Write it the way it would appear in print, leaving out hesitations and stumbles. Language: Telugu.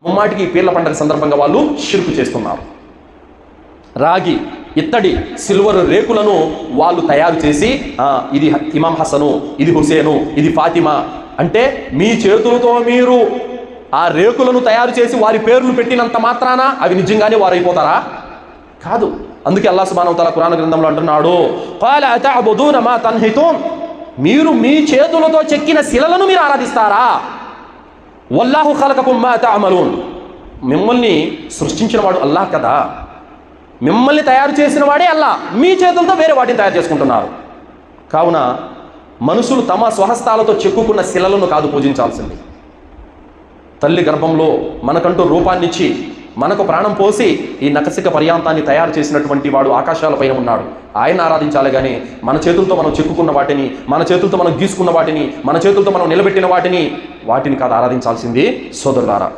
ముమ్మాటికి పీర్ల పండగ సందర్భంగా వాళ్ళు షిర్కు చేస్తున్నారు. రాగి, ఇత్తడి, సిల్వర్ రేకులను వాళ్ళు తయారు చేసి ఇది ఇమాం హసను, ఇది హుసేను, ఇది ఫాతిమా అంటే మీ చేతులతో మీరు ఆ రేకులను తయారు చేసి వారి పేర్లు పెట్టినంత మాత్రాన అవి నిజంగానే వారు అయిపోతారా? కాదు. అందుకే అల్లాహ్ సుబ్హానహు వ తఆలా ఖురాన్ గ్రంథంలో అంటున్నాడు, ఖాల అతఅబుదూన మా తన్హితూన్, మీరు మీ చేతులతో చెక్కిన శిలలను మీరు ఆరాధిస్తారా? వల్లాహు ఖలకకుమ్ మా తఅమలూన్, మిమ్మల్ని సృష్టించిన వాడు అల్లాహ్ కదా, మిమ్మల్ని తయారు చేసిన వాడే అల్లాహ్, మీ చేతులతో వేరే వాటిని తయారు చేసుకుంటున్నారు. కావున మనుషులు తమ స్వహస్తాలతో చెక్కుకున్న శిలలను కాదు పూజించాల్సింది. తల్లి గర్భంలో మనకంటూ రూపాన్నిచ్చి మనకు ప్రాణం పోసి ఈ నకసిక పర్యాంతాన్ని తయారు చేసినటువంటి వాడు ఆకాశాలపైన ఉన్నాడు, ఆయన ఆరాధించాలి. కానీ మన చేతులతో మనం చెక్కుకున్న వాటిని, మన చేతులతో మనం గీసుకున్న వాటిని, మన చేతులతో మనం నిలబెట్టిన వాటిని కాదు ఆరాధించాల్సింది సోదరులారా.